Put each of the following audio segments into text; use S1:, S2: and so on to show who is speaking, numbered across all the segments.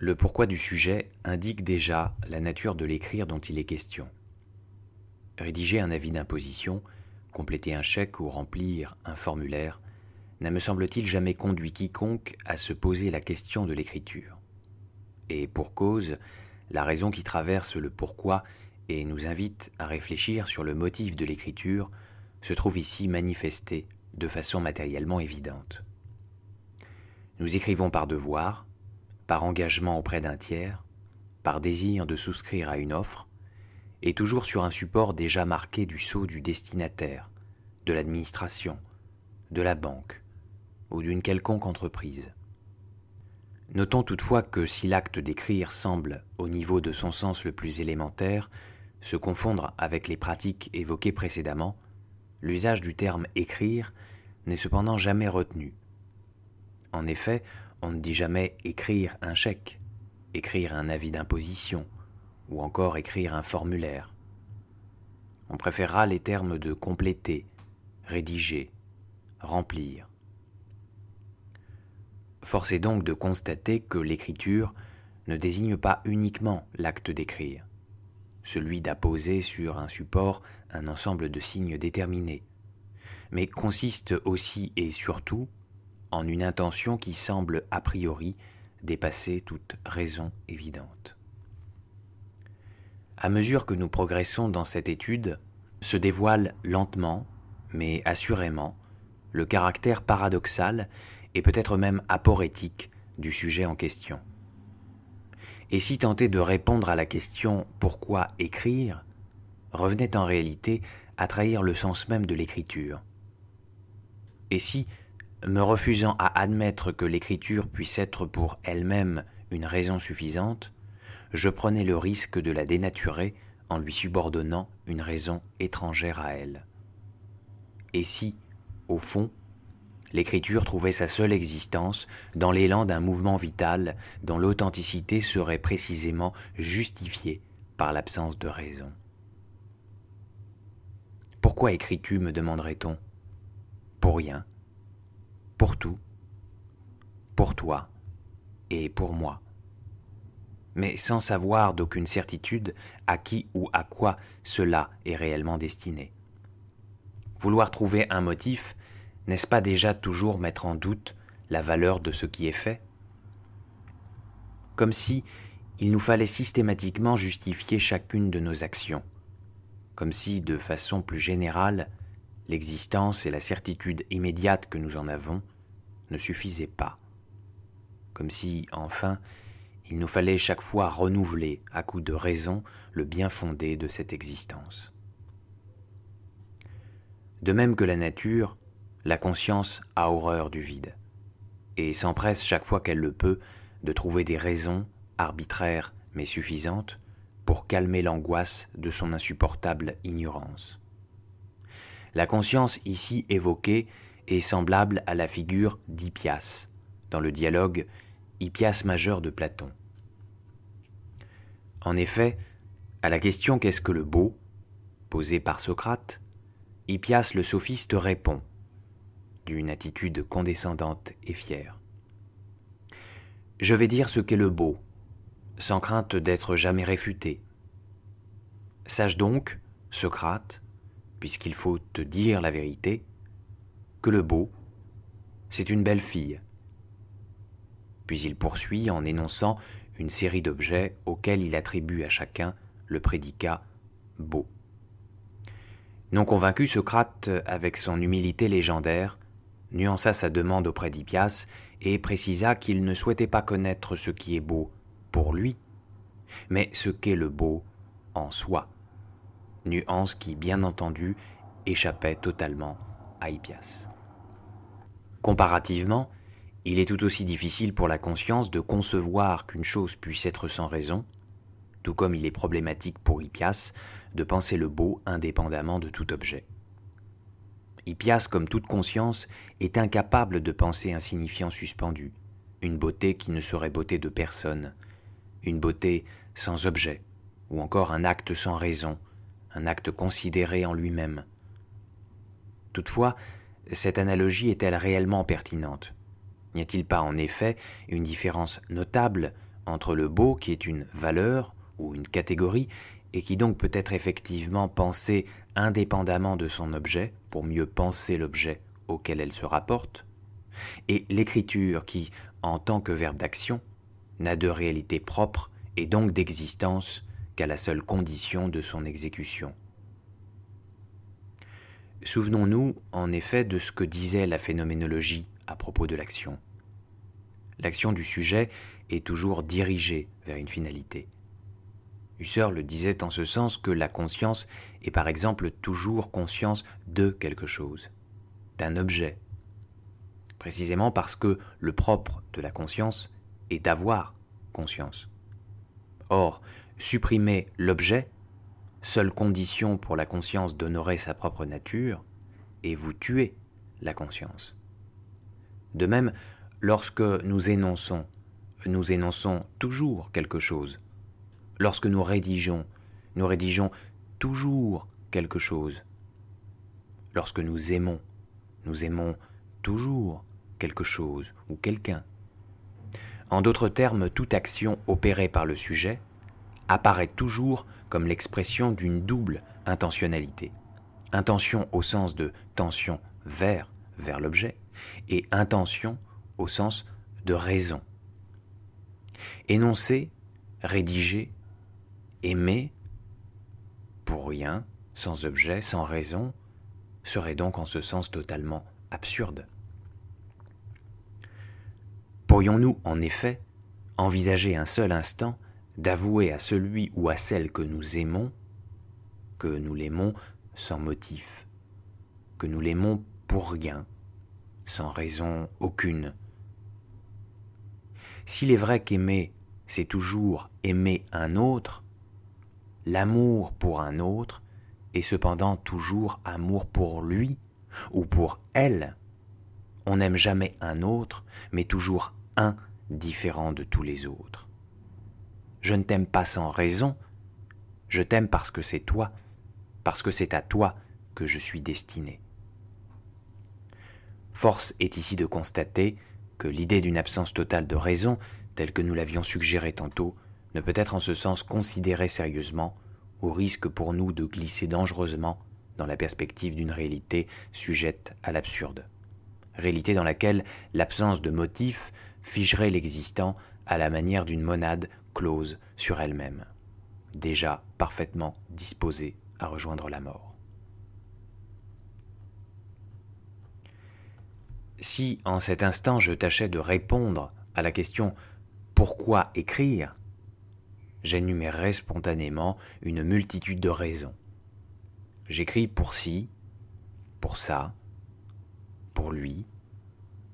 S1: Le pourquoi du sujet indique déjà la nature de l'écrire dont il est question. Rédiger un avis d'imposition, compléter un chèque ou remplir un formulaire n'a, me semble-t-il, jamais conduit quiconque à se poser la question de l'écriture. Et pour cause, la raison qui traverse le pourquoi et nous invite à réfléchir sur le motif de l'écriture se trouve ici manifestée de façon matériellement évidente. Nous écrivons par devoir, par engagement auprès d'un tiers, par désir de souscrire à une offre, et toujours sur un support déjà marqué du sceau du destinataire, de l'administration, de la banque ou d'une quelconque entreprise. Notons toutefois que si l'acte d'écrire semble, au niveau de son sens le plus élémentaire, se confondre avec les pratiques évoquées précédemment, l'usage du terme « écrire » n'est cependant jamais retenu. En effet, on ne dit jamais « écrire un chèque », « écrire un avis d'imposition » ou encore « écrire un formulaire ». On préférera les termes de « compléter »,« rédiger »,« remplir ». Force est donc de constater que l'écriture ne désigne pas uniquement l'acte d'écrire, celui d'apposer sur un support un ensemble de signes déterminés, mais consiste aussi et surtout en une intention qui semble a priori dépasser toute raison évidente. À mesure que nous progressons dans cette étude, se dévoile lentement, mais assurément, le caractère paradoxal et peut-être même aporétique du sujet en question. Et si tenter de répondre à la question « Pourquoi écrire ?» revenait en réalité à trahir le sens même de l'écriture. Et si, me refusant à admettre que l'écriture puisse être pour elle-même une raison suffisante, je prenais le risque de la dénaturer en lui subordonnant une raison étrangère à elle. Et si, au fond, l'écriture trouvait sa seule existence dans l'élan d'un mouvement vital dont l'authenticité serait précisément justifiée par l'absence de raison. Pourquoi écris-tu, me demanderait-on? Pour rien, pour tout, pour toi et pour moi, mais sans savoir d'aucune certitude à qui ou à quoi cela est réellement destiné. Vouloir trouver un motif, n'est-ce pas déjà toujours mettre en doute la valeur de ce qui est fait? Comme si il nous fallait systématiquement justifier chacune de nos actions, comme si, de façon plus générale, l'existence et la certitude immédiate que nous en avons ne suffisaient pas, comme si, enfin, il nous fallait chaque fois renouveler, à coup de raison, le bien fondé de cette existence. De même que la nature, la conscience a horreur du vide, et s'empresse chaque fois qu'elle le peut de trouver des raisons, arbitraires mais suffisantes, pour calmer l'angoisse de son insupportable ignorance. La conscience ici évoquée est semblable à la figure d'Hippias, dans le dialogue Hippias majeur de Platon. En effet, à la question « Qu'est-ce que le beau ?» posée par Socrate, Hippias le sophiste répond, d'une attitude condescendante et fière. « Je vais dire ce qu'est le beau, sans crainte d'être jamais réfuté. Sache donc, Socrate, puisqu'il faut te dire la vérité, que le beau, c'est une belle fille. » Puis il poursuit en énonçant une série d'objets auxquels il attribue à chacun le prédicat « beau ». Non convaincu, Socrate, avec son humilité légendaire, nuança sa demande auprès d'Hippias et précisa qu'il ne souhaitait pas connaître ce qui est beau pour lui, mais ce qu'est le beau en soi, nuance qui, bien entendu, échappait totalement à Hippias. Comparativement, il est tout aussi difficile pour la conscience de concevoir qu'une chose puisse être sans raison, tout comme il est problématique pour Hippias de penser le beau indépendamment de tout objet. Hippias, comme toute conscience, est incapable de penser un signifiant suspendu, une beauté qui ne serait beauté de personne, une beauté sans objet, ou encore un acte sans raison, un acte considéré en lui-même. Toutefois, cette analogie est-elle réellement pertinente ? N'y a-t-il pas en effet une différence notable entre le beau qui est une valeur ou une catégorie et qui donc peut être effectivement pensée indépendamment de son objet pour mieux penser l'objet auquel elle se rapporte, et l'écriture qui, en tant que verbe d'action, n'a de réalité propre et donc d'existence qu'à la seule condition de son exécution. Souvenons-nous en effet de ce que disait la phénoménologie à propos de l'action. L'action du sujet est toujours dirigée vers une finalité. Husserl le disait en ce sens que la conscience est par exemple toujours conscience de quelque chose, d'un objet, précisément parce que le propre de la conscience est d'avoir conscience. Or, supprimer l'objet, seule condition pour la conscience d'honorer sa propre nature, et vous tuez la conscience. De même, lorsque nous énonçons toujours quelque chose. Lorsque nous rédigeons toujours quelque chose. Lorsque nous aimons toujours quelque chose ou quelqu'un. En d'autres termes, toute action opérée par le sujet apparaît toujours comme l'expression d'une double intentionnalité. Intention au sens de tension vers l'objet et intention au sens de raison. Énoncer, rédiger, aimer, pour rien, sans objet, sans raison, serait donc en ce sens totalement absurde. Pourrions-nous, en effet, envisager un seul instant d'avouer à celui ou à celle que nous l'aimons sans motif, que nous l'aimons pour rien, sans raison aucune. S'il est vrai qu'aimer, c'est toujours aimer un autre, l'amour pour un autre est cependant toujours amour pour lui ou pour elle. On n'aime jamais un autre, mais toujours un différent de tous les autres. Je ne t'aime pas sans raison, je t'aime parce que c'est toi, parce que c'est à toi que je suis destiné. Force est ici de constater que l'idée d'une absence totale de raison, telle que nous l'avions suggéré tantôt, ne peut être en ce sens considérée sérieusement, au risque pour nous de glisser dangereusement dans la perspective d'une réalité sujette à l'absurde. Réalité dans laquelle l'absence de motif figerait l'existant à la manière d'une monade close sur elle-même, déjà parfaitement disposée à rejoindre la mort. Si, en cet instant, je tâchais de répondre à la question « Pourquoi écrire ?», j'énumérerais spontanément une multitude de raisons. J'écris pour ci, pour ça, pour lui,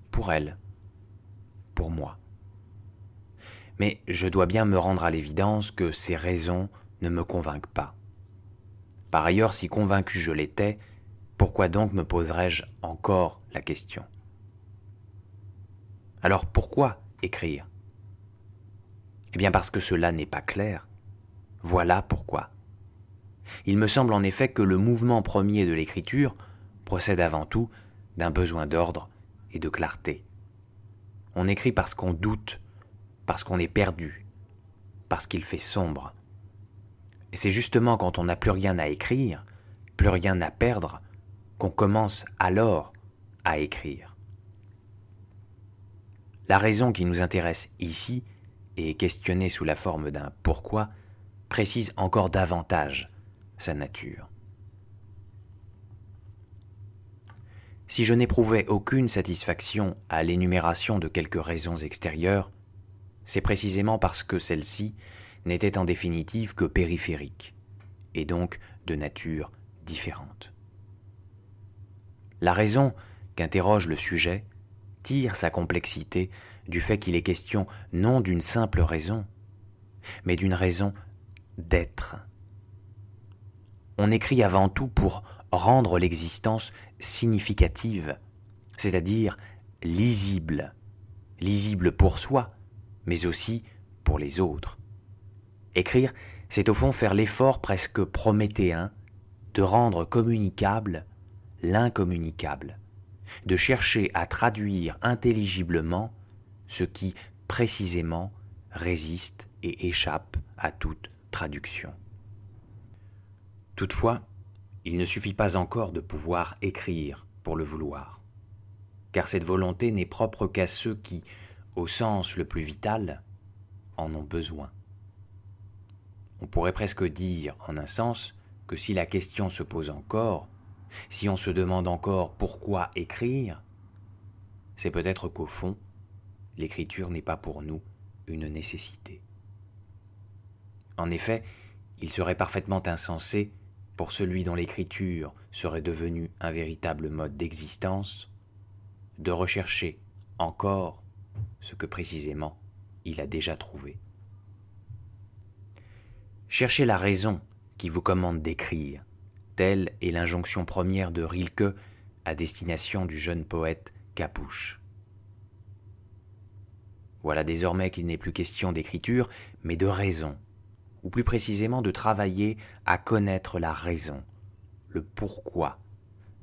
S1: pour elle, pour moi. Mais je dois bien me rendre à l'évidence que ces raisons ne me convainquent pas. Par ailleurs, si convaincu je l'étais, pourquoi donc me poserais-je encore la question ? Alors pourquoi écrire ? Eh bien parce que cela n'est pas clair. Voilà pourquoi. Il me semble en effet que le mouvement premier de l'écriture procède avant tout d'un besoin d'ordre et de clarté. On écrit parce qu'on doute, parce qu'on est perdu, parce qu'il fait sombre. Et c'est justement quand on n'a plus rien à écrire, plus rien à perdre, qu'on commence alors à écrire. La raison qui nous intéresse ici, et questionnée sous la forme d'un « pourquoi », précise encore davantage sa nature. Si je n'éprouvais aucune satisfaction à l'énumération de quelques raisons extérieures, c'est précisément parce que celles-ci n'étaient en définitive que périphériques, et donc de nature différente. La raison qu'interroge le sujet tire sa complexité du fait qu'il est question non d'une simple raison, mais d'une raison d'être. On écrit avant tout pour rendre l'existence significative, c'est-à-dire lisible, lisible pour soi, mais aussi pour les autres. Écrire, c'est au fond faire l'effort presque prométhéen de rendre communicable l'incommunicable, de chercher à traduire intelligiblement ce qui, précisément, résiste et échappe à toute traduction. Toutefois, il ne suffit pas encore de pouvoir écrire pour le vouloir, car cette volonté n'est propre qu'à ceux qui, au sens le plus vital, en ont besoin. On pourrait presque dire, en un sens, que si la question se pose encore, si on se demande encore pourquoi écrire, c'est peut-être qu'au fond, l'écriture n'est pas pour nous une nécessité. En effet, il serait parfaitement insensé, pour celui dont l'écriture serait devenue un véritable mode d'existence, de rechercher encore ce que précisément il a déjà trouvé. Cherchez la raison qui vous commande d'écrire, telle est l'injonction première de Rilke à destination du jeune poète Capuche. Voilà désormais qu'il n'est plus question d'écriture, mais de raison, ou plus précisément de travailler à connaître la raison, le pourquoi,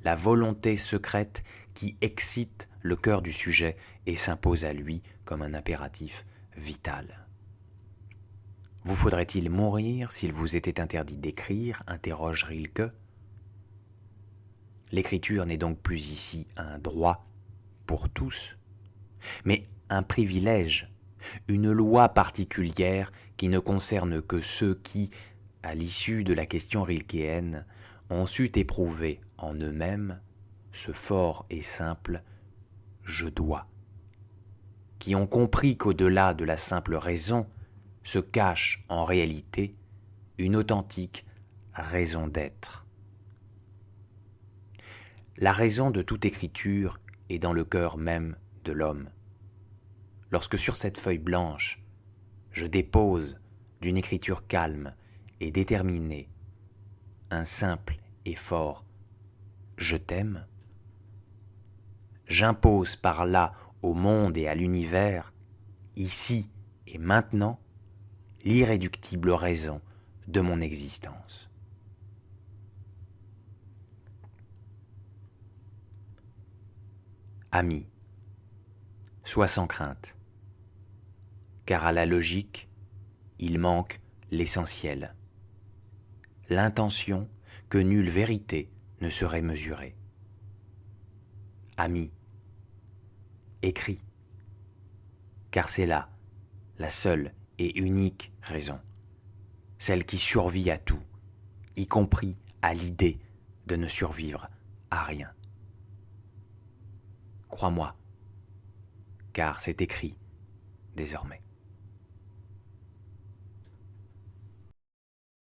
S1: la volonté secrète qui excite le cœur du sujet et s'impose à lui comme un impératif vital. Vous faudrait-il mourir s'il vous était interdit d'écrire, interroge Rilke. L'écriture n'est donc plus ici un droit pour tous, mais un privilège, une loi particulière qui ne concerne que ceux qui, à l'issue de la question rilkéenne, ont su éprouver en eux-mêmes ce fort et simple « je dois », qui ont compris qu'au-delà de la simple raison se cache en réalité une authentique raison d'être. La raison de toute écriture est dans le cœur même de l'homme. Lorsque sur cette feuille blanche, je dépose d'une écriture calme et déterminée un simple et fort « je t'aime », j'impose par là au monde et à l'univers, ici et maintenant, l'irréductible raison de mon existence. Ami, sois sans crainte, car à la logique, il manque l'essentiel, l'intention que nulle vérité ne saurait mesurer. Ami, écris, car c'est là la seule et unique raison, celle qui survit à tout, y compris à l'idée de ne survivre à rien. Crois-moi, car c'est écrit désormais.